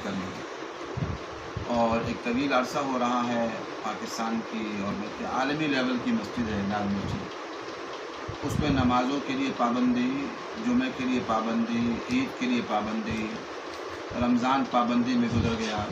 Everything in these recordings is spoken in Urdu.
کرنے کی، اور ایک طویل عرصہ ہو رہا ہے پاکستان کی اور بلکہ عالمی لیول کی مسجد ہے لال مسجد، اس میں نمازوں کے لیے پابندی، جمعہ کے لیے پابندی، عید کے لیے پابندی، رمضان پابندی میں گزر گیا،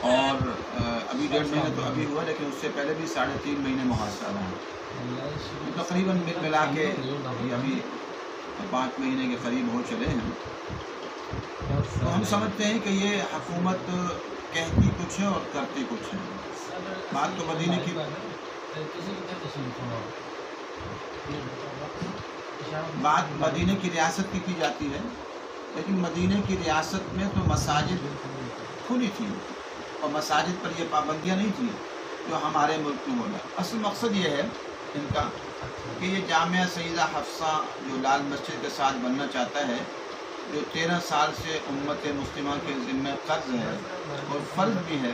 اور ابھی 1.5 مہینہ تو ابھی ہوا، لیکن اس سے پہلے بھی 3.5 مہینے محاصرہ رہا، تقریباً ملا کے یہ ابھی 5 مہینے کے قریب ہو چلے ہیں۔ تو ہم سمجھتے ہیں کہ یہ حکومت کہتی کچھ ہے اور کرتی کچھ ہے۔ بات تو مدینہ کی ریاست کی جاتی ہے، لیکن مدینہ کی ریاست میں تو مساجد کھلی تھی، اور مساجد پر یہ پابندیاں نہیں تھیں جو ہمارے ملک میں ہونا۔ اصل مقصد یہ ہے ان کا کہ یہ جامعہ سیدہ حفصہ جو لال مسجد کے ساتھ بننا چاہتا ہے، جو 13 سال سے امت مسلمہ کے ذمہ قرض ہے اور فرض بھی ہے،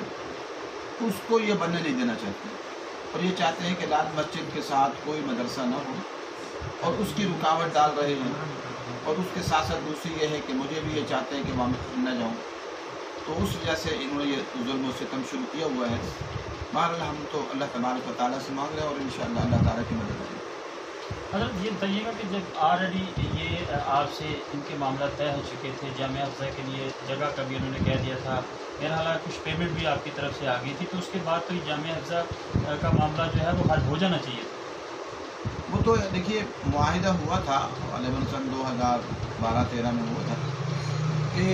اس کو یہ بننے نہیں دینا چاہتے، اور یہ چاہتے ہیں کہ لال مسجد کے ساتھ کوئی مدرسہ نہ ہو، اور اس کی رکاوٹ ڈال رہے ہیں۔ اور اس کے ساتھ ساتھ دوسری یہ ہے کہ مجھے بھی یہ چاہتے ہیں کہ وہاں میں نہ جاؤں، تو اس وجہ سے انہوں نے یہ ظلم و ستم شروع کیا ہوا ہے۔ بہرحال ہم تو اللہ تبارک و تعالیٰ سے مانگ رہے ہیں، اور انشاءاللہ اللہ تعالیٰ کی مدد ہے۔ حضرت یہ بتائیے گا کہ جب آلریڈی یہ آپ سے ان کے معاملات طے ہو چکے تھے، جامعہ افضہ کے لیے جگہ کا بھی انہوں نے کہہ دیا تھا، میرا حالات کچھ پیمنٹ بھی آپ کی طرف سے آ گئی تھی، تو اس کے بعد تو یہ جامعہ افضہ کا معاملہ جو ہے وہ حل ہو جانا چاہیے تھا۔ وہ تو دیکھیے معاہدہ ہوا تھا غالباً سن 2012-13 میں ہوا تھا کہ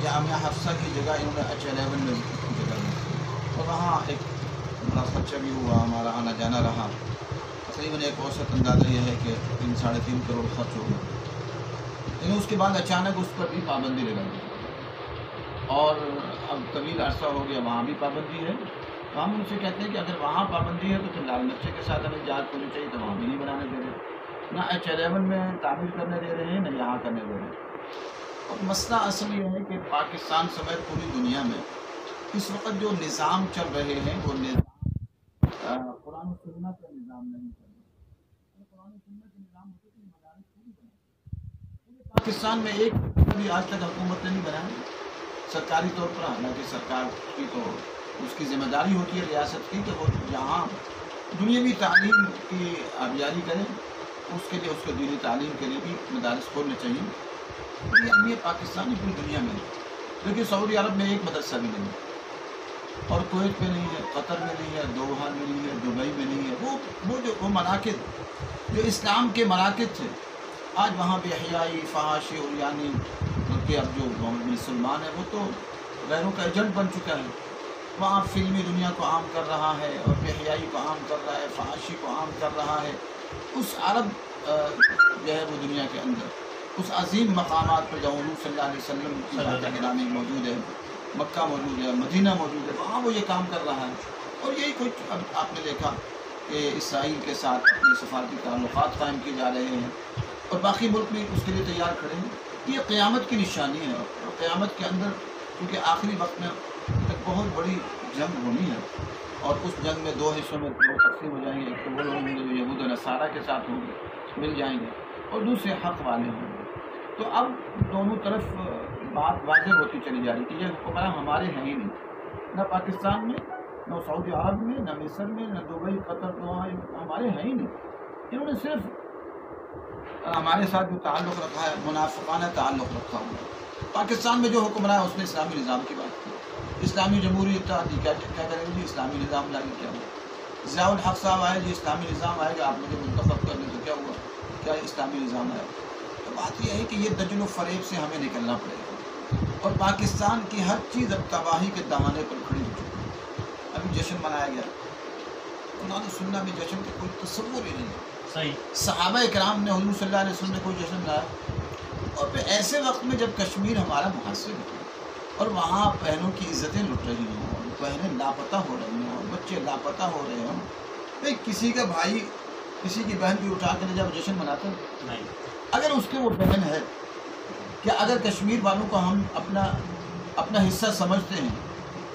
جامعہ حفصہ کی جگہ انہوں نے H11 میں جگہ دی، اور وہاں ایک بڑا خرچہ بھی ہوا، ہمارا آنا جانا رہا، تقریباً ایک اوسط اندازہ یہ ہے کہ 3-3.5 کروڑ خرچ ہو گیا، لیکن اس کے بعد اچانک اس پر بھی پابندی لگا دی، اور اب طویل عرصہ ہو گیا وہاں بھی پابندی ہے۔ تو ہم ان سے کہتے ہیں کہ اگر وہاں پابندی ہے تو پھر لال مسجد کے ساتھ ہمیں جانچ ہونی چاہیے، تو وہاں بھی نہیں بنانے دے رہے، نہ H11 میں تعمیر کرنے دے رہے ہیں، نہ یہاں کرنے دے رہے ہیں۔ اور مسئلہ اصل یہ ہے کہ پاکستان سمیت پوری دنیا میں اس وقت جو نظام چل رہے ہیں وہ نظام قرآن و سنت کا نظام نہیں چل رہا۔ قرآن و سنت کا نظام ہوتا تو مدارس پوری بنے۔ پاکستان میں ایک بھی آج تک حکومت نے نہیں بنایا سرکاری طور پر، حالانکہ سرکار کی تو اس کی ذمہ داری ہوتی ہے ریاست کی کہ وہ جہاں دنیاوی تعلیم کی آبیاری کرے، اس کے لیے اس کو دینی تعلیم کے لیے بھی مدارس کھولنے چاہیے۔ یہ اہمیت پاکستانی پوری دنیا میں ہے، کیونکہ سعودی عرب میں ایک مدرسہ بھی نہیں ہے، اور کویت میں نہیں ہے، قطر میں نہیں ہے، دوحہ میں نہیں ہے، دبئی میں نہیں ہے۔ وہ مراکز جو اسلام کے مراکز تھے، آج وہاں بے حیائی، فحاشی، اور یعنی کہ اب جو مسلمان ہے وہ تو غیروں کا ایجنٹ بن چکا ہے، وہاں فلمی دنیا کو عام کر رہا ہے، اور بے حیائی کو عام کر رہا ہے، فحاشی کو عام کر رہا ہے۔ اس عرب جو ہے وہ دنیا کے اندر اس عظیم مقامات پر جہاں حضور صلی اللہ علیہ وسلم کی ذات گرامی موجود ہے، مکہ موجود ہے، مدینہ موجود ہے، وہاں وہ یہ کام کر رہا ہے۔ اور یہی کچھ اب آپ نے دیکھا کہ اسرائیل کے ساتھ اپنے سفارتی تعلقات قائم کیے جا رہے ہیں، اور باقی ملک بھی اس کے لیے تیار کھڑے ہیں۔ یہ قیامت کی نشانی ہے، اور قیامت کے اندر کیونکہ آخری وقت میں ایک بہت بڑی جنگ ہونی ہے، اور اس جنگ میں 2 حصوں میں لوگ تقسیم ہو جائیں گے، ایک تو وہ لوگ ہوں گے جو یہود و نصارہ کے ساتھ ہوں گے، مل جائیں گے، اور دوسرے حق والے ہوں گے۔ تو اب دونوں طرف بات واضح ہوتی چلی جا رہی کہ یہ حکمراں ہمارے ہیں ہی نہیں، نہ پاکستان میں، نہ سعودی عرب میں، نہ مصر میں، نہ دبئی، قطر، دوحہ، ہمارے ہیں ہی نہیں۔ انہوں نے صرف ہمارے ساتھ جو تعلق رکھا ہے منافقانہ تعلق رکھا ہوا ہے۔ پاکستان میں جو حکمراں ہے اس نے اسلامی نظام کی بات کی، اسلامی جمہوریت کیا کریں گے جی، اسلامی نظام لائیں کیا ہوا؟ ضیاء الحق صاحب آئے جی اسلامی نظام آئے گا، آپ مجھے منتخب کر لیں تو کیا ہوا؟ کیا اسلامی نظام آئے؟ تو بات یہ ہے کہ یہ دجل و فریب سے ہمیں نکلنا پڑے گا، اور پاکستان کی ہر چیز اب تباہی کے دہانے پر کھڑی ہو چکی ہے۔ ابھی جشن منایا گیا، قرآن و سنت میں جشن کا کوئی تصور ہی نہیں ہے۔ صحیح، صحابہ اکرام نے، حضور صلی اللہ علیہ وسلم نے کوئی جشن منایا، اور پھر ایسے وقت میں جب کشمیر ہمارا محاصر ہے، اور وہاں بہنوں کی عزتیں لٹ رہی ہوں، اور بہنیں لاپتہ ہو رہی ہوں، اور بچے لاپتہ ہو رہے ہوں، بھائی کسی کا بھائی کسی کی بہن کی اٹھا کر جب جشن مناتا ہے، نہیں، اگر اس کے وہ بہن ہے، کہ اگر کشمیر والوں کو ہم اپنا حصہ سمجھتے ہیں،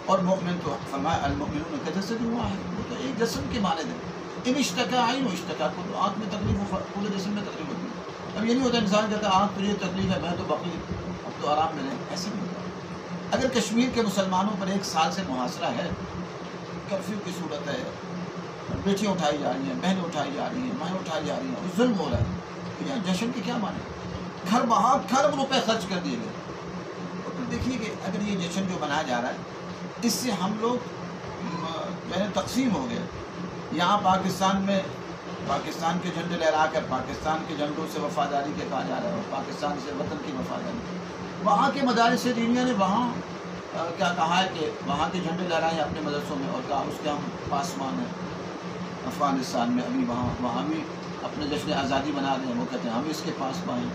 اور مومن تو فرمایا المؤمنون کجسد واحد، وہ تو ایک جسم کے مانند ہے۔ ان اشتکا عین و اشتکا کو، تو آنکھ میں تکلیف ہو پورے جسم میں تکلیف ہوتی ہے۔ اب یہ نہیں ہوتا انسان کہتا ہے آنکھ تجھے تکلیف ہے میں تو بقی اب تو آرام ملے، ایسے نہیں ہوتا۔ اگر کشمیر کے مسلمانوں پر 1 سال سے محاصرہ ہے، کرفیو کی صورت ہے، بیٹیاں اٹھائی جا رہی ہیں، بہنیں اٹھائی جا رہی ہیں، مائیں اٹھائی جا رہی ہیں، اور ظلم ہو رہا ہے، تو یہاں جشن کے کیا معنی؟ گھر بہا کھرب روپے خرچ کر دیے گئے. اور پھر دیکھیے کہ اگر یہ جشن جو منایا جا رہا ہے، اس سے ہم لوگ جو ہے تقسیم ہو گئے. یہاں پاکستان کے جھنڈے لہرا کر پاکستان کے جھنڈوں سے وفاداری کے کہا جا رہا ہے، اور پاکستان سے وطن کی وفاداری. وہاں کے مدارس دینیہ نے وہاں کیا کہا ہے کہ وہاں کے جھنڈے لہرائیں اپنے مدرسوں میں، اور کہا اس کے ہم پاسمان ہیں. افغانستان میں ابھی وہاں بھی اپنے جشن آزادی منا رہے ہیں، وہ کہتے ہیں ہم اس کے پاس پائیں.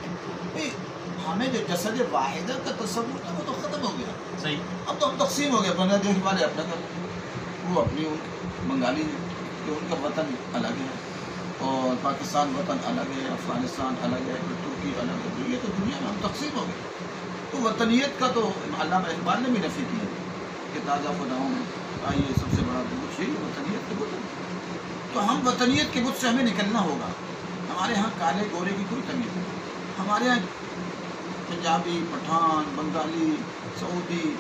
ہمیں جو جسد واحدہ کا تصور تھا وہ تو ختم ہو گیا. صحیح. اب تو ہم تقسیم ہو گئے. بنگلہ دیش والے اپنا گھر، وہ اپنی بنگالی کہ ان کا وطن الگ ہے، اور پاکستان وطن الگ ہے، افغانستان الگ ہے، پھر ترکی الگ ہے. یہ تو دنیا میں ہم تقسیم ہو گئے. تو وطنیت کا تو علامہ اقبال نے بھی نفی کی ہے کہ تازہ خداؤں میں آئیے سب سے بڑا بت یہی وطنیت کے بت ہے. تو ہم وطنیت کے بت سے ہمیں نکلنا ہوگا. ہمارے ہاں کالے گورے کی کوئی تمیز نہیں. ہمارے یہاں پنجابی، پٹھان، بنگالی، سعودی،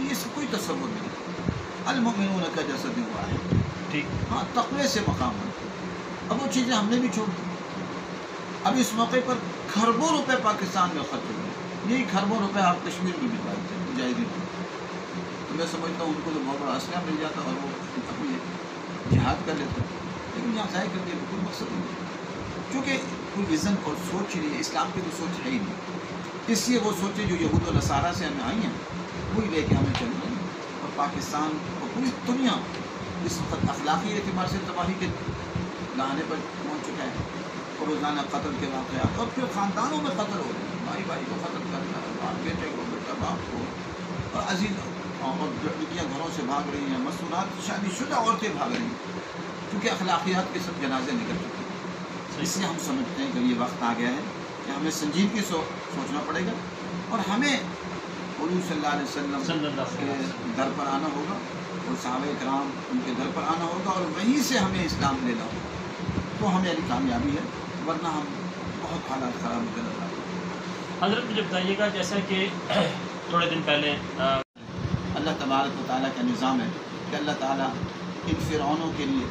یہ سب کوئی تصور نہیں. المؤمنون کا جسد واحد. ٹھیک. ہاں تقوی سے مقام ہے. اب وہ چیزیں ہم نے بھی چھوڑ دی. اب اس موقع پر کھربوں روپے پاکستان میں خرچ ہو گئے. یہی کھربوں روپے آپ کشمیر میں بھجوا دیتے ہیں مجاہدین کو. تو میں سمجھتا ہوں ان کو تو بہت بڑا اسلحہ مل جاتا اور وہ اپنی جہاد کر لیتے. لیکن یہاں ضائع کرنے کا کوئی مقصد نہیں، کیونکہ کوئی ویژن اور سوچ ہی نہیں ہے. اسلام کی تو سوچ ہے ہی نہیں. اس لیے وہ سوچیں جو یہود و نصارہ سے ہمیں آئی ہیں وہی لے کے ہمیں چل رہی ہیں. اور پاکستان اور پوری دنیا اس وقت اخلاقی اعتبار سے تباہی کے لہانے پر پہنچ چکا ہے. اور روزانہ قتل کے واقعات، اور پھر خاندانوں میں قتل ہو رہے ہیں. بھائی کو قتل کر رہا ہے، باپ بیٹے کو، بیٹا باپ کو، اور عزیز اور بیٹیاں گھروں سے بھاگ رہی ہیں. مصنوعات شادی شدہ عورتیں بھاگ رہی ہیں، کیونکہ اخلاقیات کے سب جنازے نکل چکے ہیں. اس لیے ہم سمجھتے ہیں کہ یہ وقت آ گیا ہے کہ ہمیں سنجیدگی سوچنا پڑے گا، اور ہمیں حضور صلی اللہ علیہ وسلم کے در پر آنا ہوگا، اور صحابہ کرام ان کے در پر آنا ہوگا، اور وہیں سے ہمیں اسلام لینا ہوگا. تو ہمیں ابھی کامیابی ہے، ورنہ ہم بہت حالات خراب ہوتے نظر آتے ہیں. حضرت مجھے بتائیے گا جیسا کہ تھوڑے دن پہلے اللہ تبارک و تعالیٰ کا نظام ہے کہ اللہ تعالیٰ ان فرعونوں کے لیے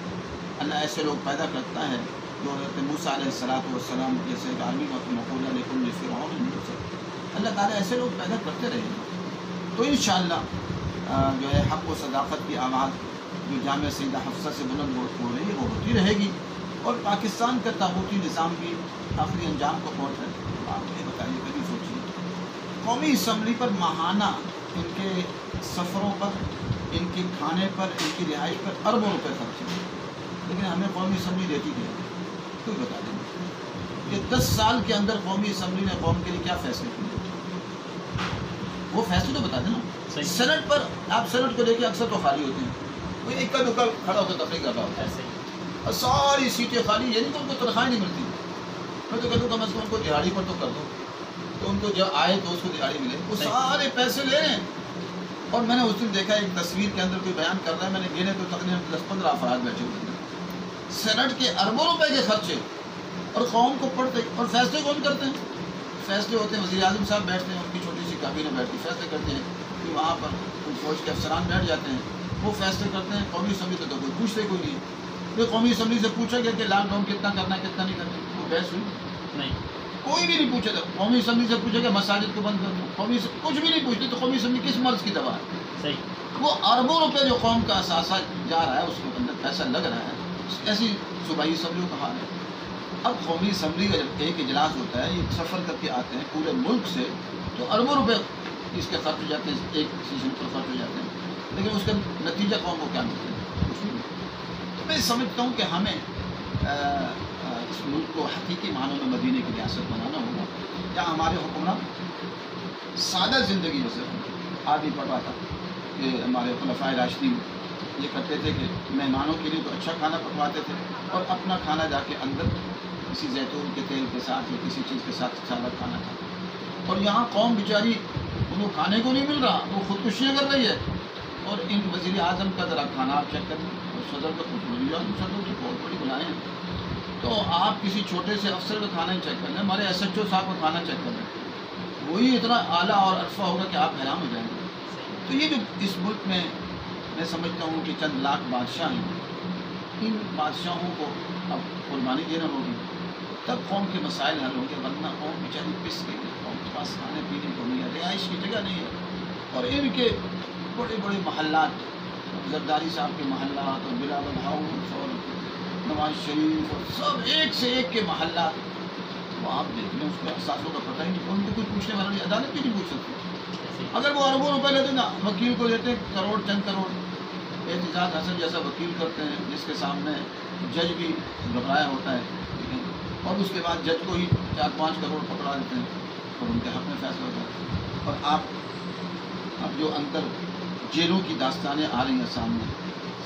اللہ ایسے لوگ پیدا کرتا ہے جو حضرت موسیٰ علیہ السلام جیسے ایک عالمی مقولہ لکل فرعون موسیٰ. اللہ تعالیٰ ایسے لوگ پیدا کرتے رہے ہیں. تو انشاءاللہ جو ہے حق و صداقت کی آواز جو جامعہ سیدہ حفصہ سے بلند ہو رہی ہے وہ ہوتی رہے گی، اور پاکستان کا طاغوتی نظام بھی آخری انجام کو پہنچ رہا ہے. آپ یہ بتائیے، کبھی سوچیے قومی اسمبلی پر ماہانہ ان کے سفروں پر، ان کے کھانے پر، ان کی رہائش پر اربوں روپے خرچ ہیں، لیکن ہمیں قومی اسمبلی دیتی کیا ہے؟ کوئی بتا دیں کہ 10 سال کے اندر قومی اسمبلی نے قوم کے لیے کیا فیصلے کیے؟ وہ فیصلے تو بتا دیں نا. سینٹ پر آپ سینٹ کو دیکھیں اکثر تو خالی ہوتے ہیں، کوئی ایک کا دکا کھڑا ہوتا تفریح کر رہا ہوتا ہے، اور ساری سیٹیں خالی. یہ نہیں کہ ان کو تنخواہیں نہیں ملتی. میں تو کہتا ہوں کم از کم ان کو دہاڑی پر تو کر دو، تو ان کو جب آئے تو اس کو دہاڑی ملے. وہ سارے پیسے لے رہے ہیں. اور میں نے اس دن دیکھا ایک تصویر کے اندر کوئی بیان کر رہا ہے، میں نے گنے تو تقریباً 10-15 افراد بیٹھے ہوئے ہیں. سینٹ کے اربوں روپے کے خرچے، اور قوم کو پڑھتے. اور فیصلے کون کرتے ہیں؟ فیصلے ہوتے ہیں وزیر اعظم صاحب بیٹھتے ہیں، ان کی چھوٹی سی کابینہ بیٹھتی فیصلے کرتے ہیں. کہ وہاں پر فوج کے افسران بیٹھ جاتے ہیں، وہ فیصلے کرتے ہیں. قومی اسمبلی تو کوئی پوچھتے کوئی نہیں. یہ قومی اسمبلی سے پوچھا گیا کہ لاک ڈاؤن کتنا کرنا ہے کتنا نہیں کرنا، وہ بحث ہوئی نہیں، کوئی بھی نہیں پوچھا تھا. قومی اسمبلی سے پوچھا کہ مساجد کو بند کر دو، قومی کچھ بھی نہیں پوچھتے. تو قومی اسمبلی کس مرض کی دوا ہے؟ صحیح. وہ اربوں روپے جو قوم کا اثاثہ جا رہا ہے، اس کے اندر پیسہ لگ رہا ہے. ایسی صوبائی اسمبلیوں کا حال ہے. اب قومی اسمبلی کا جب ایک اجلاس ہوتا ہے، یہ سفر کر کے آتے ہیں پورے ملک سے، تو اربوں روپے اس کے خرچ ہو جاتے ہیں، ایک سیزن پر خرچ ہو جاتے ہیں. لیکن اس کا نتیجہ قوم کو کیا ملتا ہے؟ کچھ نہیں. تو میں سمجھتا ہوں کہ ہمیں اس ملک کو حقیقی معنوں میں مدینے کی ریاست بنانا ہوگا. یا ہمارے حکمران سادہ زندگی بسر. آج بھی پڑھ رہا تھا کہ ہمارے خلفائے راشدین یہ کرتے تھے کہ مہمانوں کے لیے تو اچھا کھانا پکواتے تھے، اور اپنا کھانا جا کے اندر کسی زیتون کے تیل کے ساتھ یا کسی چیز کے ساتھ سالت کھانا کھاتے. اور یہاں قوم بیچاری ان کو کھانے کو نہیں مل رہا، وہ خودکشیاں کر رہی ہے. اور ان وزیر اعظم کا ذرا کھانا آپ چیک کر لیں، اور صدر کا کچھ وزیر اعظم صدر کی بہت بڑی بلائیں ہیں. تو آپ کسی چھوٹے سے افسر کا کھانا ہی چیک کر لیں، ہمارے ایس ایچ او صاحب کا کھانا چیک کر لیں، وہی اتنا اعلیٰ اور عرفہ ہوگا کہ آپ حیران ہو جائیں گے. تو یہ جو اس ملک میں سمجھتا ہوں کہ چند لاکھ بادشاہ ہیں، ان بادشاہوں کو اب قربانی دینا ہوگی، تب قوم کے مسائل حل ہوں گے، ورنہ قوم بیچاری پس گئی ہے، قوم کے پاس کھانے پینے کو نہیں ہے، رہائش کی جگہ نہیں ہے، اور ان کے بڑے بڑے محلات، زرداری صاحب کے محلات اور بلاول ہاؤس اور نواز شریف اور سب ایک سے ایک کے محلات، وہ آپ دیکھ لیں، اس کے احساسوں کا پتہ ہی نہیں، ان کو کوئی پوچھنے والا نہیں، عدالت بھی نہیں پوچھ سکتی۔ اگر وہ اربوں روپے لیتے نا، وکیل کو دیتے ہیں کروڑ چند کروڑ، اعتزاز حسن جیسا وکیل کرتے ہیں جس کے سامنے جج بھی گھبرایا ہوتا ہے، اور اس کے بعد جج کو ہی 4-5 کروڑ پکڑا دیتے ہیں اور ان کے حق میں فیصلہ ہوتا ہے۔ اور آپ اب جو اندر جیلوں کی داستانیں آ رہی ہیں سامنے،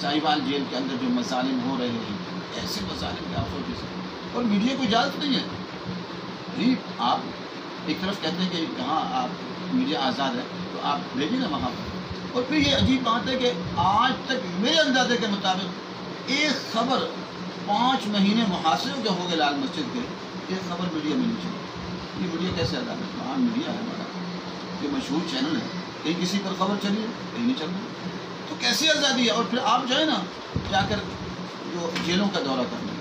ساہیوال جیل کے اندر جو مظالم ہو رہے ہیں، ایسے مظالم کے آفوں کے ساتھ، اور میڈیا کو اجازت نہیں ہے۔ نہیں، آپ ایک طرف کہتے ہیں کہ جہاں آپ میڈیا آزاد ہے تو آپ بھیجیں نا وہاں پر، اور پھر یہ عجیب بات ہے کہ آج تک میرے اندازے کے مطابق ایک خبر 5 مہینے محاصرے کے ہو گئے لال مسجد کے، ایک خبر میڈیا میں نہیں چلی۔ یہ میڈیا کیسے آزاد ہے؟ وہاں میڈیا ہے ہمارا، یہ مشہور چینل ہے، کہیں کسی پر خبر چلی ہے، کہیں نہیں چل رہی، تو کیسی آزادی ہے؟ اور پھر آپ جو ہے نا جا کر جو جیلوں کا دورہ کرنا،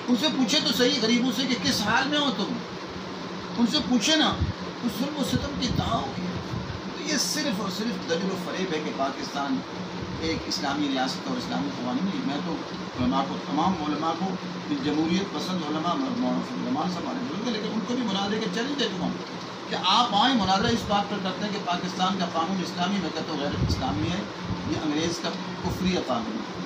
ان سے پوچھے تو صحیح غریبوں سے کہ کس حال میں ہو تم، ان سے پوچھے نا، اس ظلم و ستم کی انتہا ہوگی۔ تو یہ صرف اور صرف دجل و فریب ہے کہ پاکستان ایک اسلامی ریاست اور اسلامی قوانین نہیں۔ میں تو علماء کو، تمام علماء کو، جمہوریت پسند علماء علمان سے ہمارے بزرگ ہیں، لیکن ان کو بھی مناظرے کے چیلنج دے چکا ہوں کہ آپ آئیں، مناظرہ اس بات پر کرتے ہیں کہ پاکستان کا قانون اسلامی، میں کہتا ہوں غیر اسلامی ہے، یہ انگریز کا کفری قانون ہے،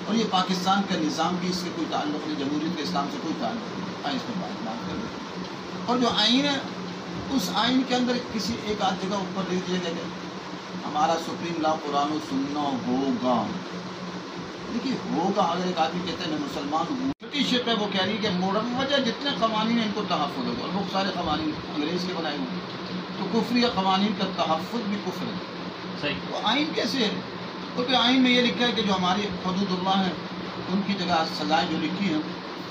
اور یہ پاکستان کا نظام بھی اس سے کوئی تعلق نہیں، جمہوریت کے اسلام سے کوئی تعلق نہیں۔ آئیں اس پر بات کر لیں۔ اور جو آئین ہے، اس آئین کے اندر کسی ایک آدھ جگہ اوپر لکھ دیا گیا کہ ہمارا سپریم لا قرآن و سننا ہوگا۔ دیکھیے ہوگا، اگر ایک آدمی کہتے ہیں میں مسلمان ہوں، چھوٹی شک ہے، وہ کہہ رہی ہے کہ موجہ جتنے قوانین ہیں ان کو تحفظ ہوگا، اور وہ سارے قوانین انگریز کے بنائے ہوئے، تو کفری قوانین کا تحفظ بھی کفر ہے۔ صحیح، تو آئین کیسے ہے؟ تو پھر آئین میں یہ لکھا ہے کہ جو ہماری حدود اللہ ہیں ان کی جگہ سزائیں جو لکھی ہیں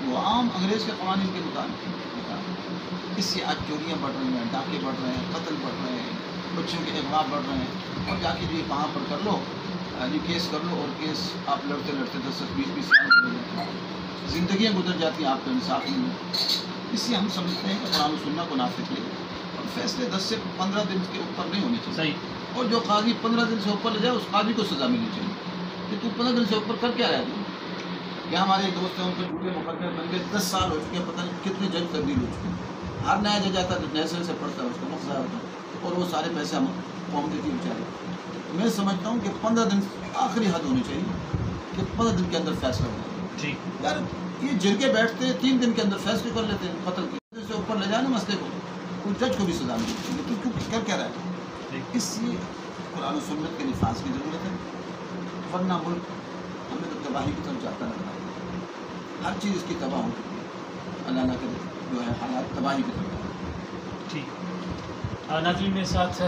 وہ عام انگریز کے قوانین کے مطابق۔ اس سے آج چوریاں بڑھ رہی ہیں، ڈاکے بڑھ رہے ہیں، قتل بڑھ رہے ہیں، بچوں کے اغوا بڑھ رہے ہیں، اور جا کے یہ وہاں پر کر لو، یہ کیس کر لو، اور کیس آپ لڑتے لڑتے 10-20 سال گزر جاتے ہیں، زندگیاں گزر جاتی ہیں، آپ کا انصاف نہیں ہے۔ اس سے ہم سمجھتے ہیں کہ قرآن و سنت کو نافذ لے، اور فیصلے 10 سے 15 دن کے اوپر نہیں ہونے چاہیے۔ صحیح، اور جو قاضی 15 دن سے اوپر لے جائے اس قاضی کو سزا ملنی چاہیے کہ تو 15 دن سے اوپر کر کیا رہے گا۔ کیا ہمارے ایک دوست ہیں، ان کے جھوٹے مقدمے بن کے 10 سال ہو چکے ہیں، پتہ نہیں کتنے جج تبدیل ہو چکے ہیں، ہر نیا جج آتا ہے تو نئے سرے سے پڑھتا ہے، اس کو مقصد ہوتا ہے، اور وہ سارے پیسے ہم قوم دیتی بیچارے۔ میں سمجھتا ہوں کہ 15 دن آخری حد ہونی چاہیے کہ 15 دن کے اندر فیصلہ ہو جائے۔ جی، یار یہ جرگے بیٹھتے 3 دن کے اندر فیصلے کر لیتے ہیں قتل کے، سے اوپر لے جانا مسئلے کو، کوئی جج کو بھی سزا ملنی چاہیے۔ تو کر کیا رہا ہے؟ اس لیے قرآن و سنت کے نفاذ کی ضرورت ہے، ورنہ ملک ہمیں تو تباہی کی طرف جاتا نظر آتا ہے، ہر چیز اس کی تباہ ہو چکی ہے، اللہ نہ کرے جو ہے حالات تباہی کی طرف۔ ٹھیک، ناظرین میرے ساتھ